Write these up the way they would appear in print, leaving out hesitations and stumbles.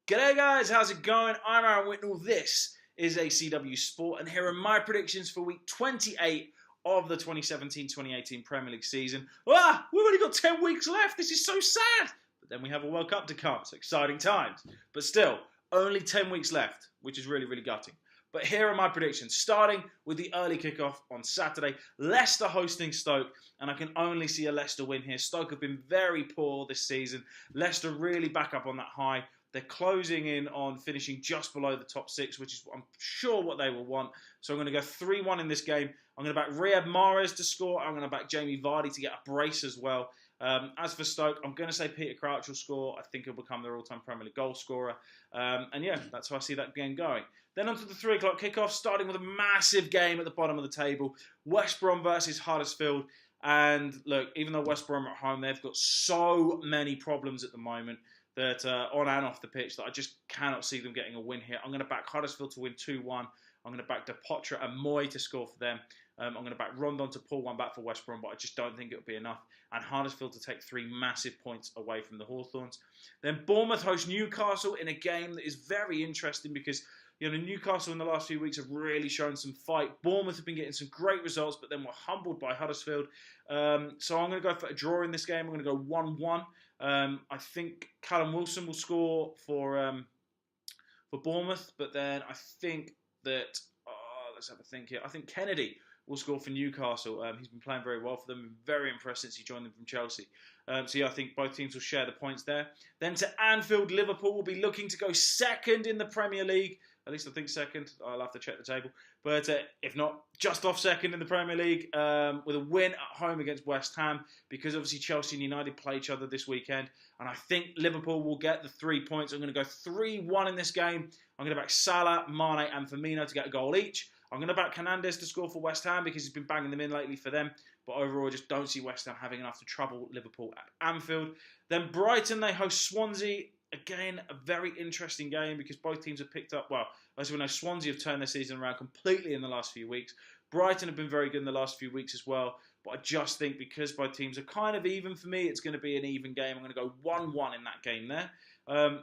G'day guys, how's it going? I'm Aaron Whitnell. This is ACW Sport, and here are my predictions for week 28 of the 2017-2018 Premier League season. We've only got 10 weeks left. This is so sad. But then we have a World Cup to come. It's exciting times. But still, only 10 weeks left, which is really, really gutting. But here are my predictions, starting with the early kickoff on Saturday. Leicester hosting Stoke, and I can only see a Leicester win here. Stoke have been very poor this season. Leicester really back up on that high. They're closing in on finishing just below the top six, which is, I'm sure, what they will want. So I'm going to go 3-1 in this game. I'm going to back Riyad Mahrez to score. I'm going to back Jamie Vardy to get a brace as well. As for Stoke, I'm going to say Peter Crouch will score. I think he'll become their all-time Premier League goal scorer. And yeah, that's how I see that game going. Then on to the 3 o'clock kickoff, starting with a massive game at the bottom of the table. West Brom versus Huddersfield. And look, even though West Brom are at home, they've got so many problems at the moment that on and off the pitch that I just cannot see them getting a win here. I'm going to back Huddersfield to win 2-1. I'm going to back Depotre and Moy to score for them. I'm going to back Rondon to pull one back for West Brom, but I just don't think it'll be enough. And Huddersfield to take 3 massive points away from the Hawthorns. Then Bournemouth host Newcastle in a game that is very interesting because Newcastle in the last few weeks have really shown some fight. Bournemouth have been getting some great results, but then were humbled by Huddersfield. So I'm going to go for a draw in this game. I'm going to go 1-1. I think Callum Wilson will score for Bournemouth, but then I think that, let's have a think here. I think Kennedy will score for Newcastle. He's been playing very well for them. Very impressed since he joined them from Chelsea. So yeah, I think both teams will share the points there. Then to Anfield, Liverpool will be looking to go second in the Premier League. At least I think second. I'll have to check the table. But if not, just off second in the Premier League with a win at home against West Ham, because obviously Chelsea and United play each other this weekend. And I think Liverpool will get the 3 points. I'm going to go 3-1 in this game. I'm going to back Salah, Mane and Firmino to get a goal each. I'm going to back Hernandez to score for West Ham because he's been banging them in lately for them. But overall, I just don't see West Ham having enough to trouble Liverpool at Anfield. Then Brighton, they host Swansea. Again, a very interesting game because both teams have picked up, well, as we know, Swansea have turned their season around completely in the last few weeks. Brighton have been very good in the last few weeks as well. But I just think because both teams are kind of even for me, it's going to be an even game. I'm going to go 1-1 in that game there.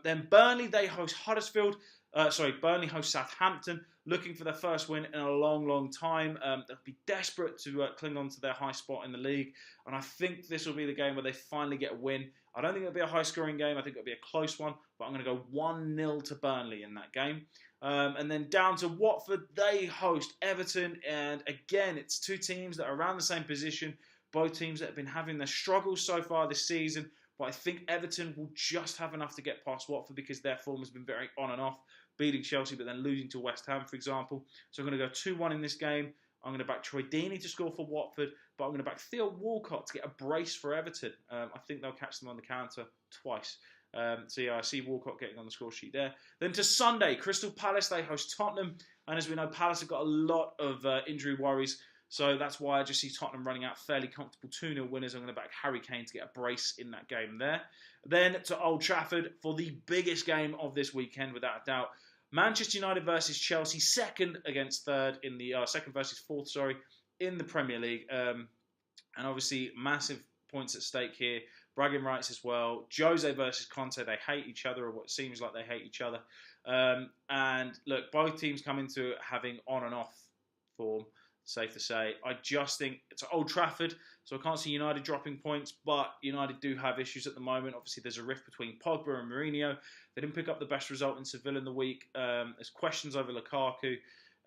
Then Burnley, they host Huddersfield. Burnley host Southampton, looking for their first win in a long, long time. They'll be desperate to cling on to their high spot in the league. And I think this will be the game where they finally get a win. I don't think it'll be a high-scoring game. I think it'll be a close one. But I'm going to go 1-0 to Burnley in that game. And then down to Watford, they host Everton. And again, it's 2 teams that are around the same position. Both teams that have been having their struggles so far this season. But I think Everton will just have enough to get past Watford because their form has been very on and off, beating Chelsea but then losing to West Ham, for example. So I'm going to go 2-1 in this game. I'm going to back Troy Deeney to score for Watford, but I'm going to back Theo Walcott to get a brace for Everton. I think they'll catch them on the counter twice. So yeah, I see Walcott getting on the score sheet there. Then to Sunday, Crystal Palace, they host Tottenham. And as we know, Palace have got a lot of injury worries. So that's why I just see Tottenham running out fairly comfortable 2-0 winners. I'm going to back Harry Kane to get a brace in that game there. Then to Old Trafford for the biggest game of this weekend, without a doubt. Manchester United versus Chelsea, second versus fourth, in the Premier League. And obviously, massive points at stake here. Bragging rights as well. Jose versus Conte, they hate each other, or what seems like they hate each other. And look, both teams come into having on and off form. Safe to say. I just think it's Old Trafford, so I can't see United dropping points, but United do have issues at the moment. Obviously, there's a rift between Pogba and Mourinho. They didn't pick up the best result in Seville in the week. There's questions over Lukaku,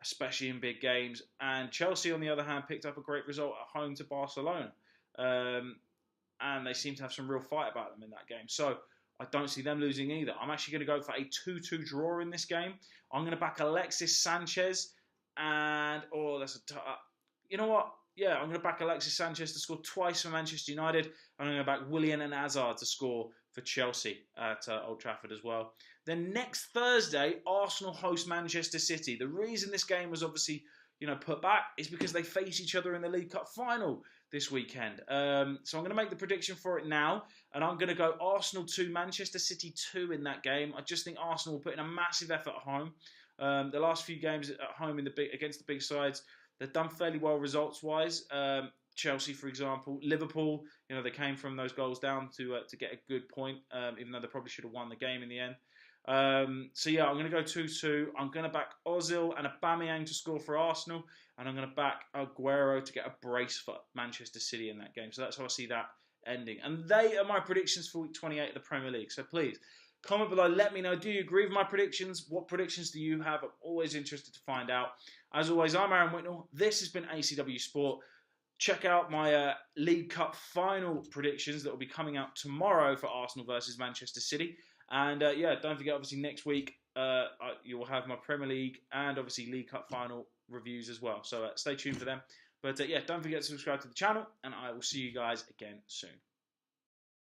especially in big games. And Chelsea, on the other hand, picked up a great result at home to Barcelona. And they seem to have some real fight about them in that game. So I don't see them losing either. I'm actually going to go for a 2-2 draw in this game. I'm going to back Alexis Sanchez. And, you know what? Yeah, I'm going to back Alexis Sanchez to score twice for Manchester United. I'm going to back Willian and Hazard to score for Chelsea at Old Trafford as well. Then next Thursday, Arsenal host Manchester City. The reason this game was obviously put back is because they face each other in the League Cup final this weekend. So I'm going to make the prediction for it now, and I'm going to go Arsenal 2, Manchester City 2 in that game. I just think Arsenal will put in a massive effort at home. The last few games at home against the big sides, they've done fairly well results-wise. Chelsea, for example, Liverpool, they came from those goals down to get a good point, even though they probably should have won the game in the end. So yeah, I'm going to go 2-2. I'm going to back Ozil and Aubameyang to score for Arsenal, and I'm going to back Aguero to get a brace for Manchester City in that game. So that's how I see that ending. And they are my predictions for week 28 of the Premier League. So please, comment below, let me know, do you agree with my predictions? What predictions do you have? I'm always interested to find out. As always, I'm Aaron Whitnell. This has been ACW Sport. Check out my League Cup final predictions that will be coming out tomorrow for Arsenal versus Manchester City. And yeah, don't forget, obviously, next week you will have my Premier League and obviously League Cup final reviews as well. So stay tuned for them. But yeah, don't forget to subscribe to the channel, and I will see you guys again soon.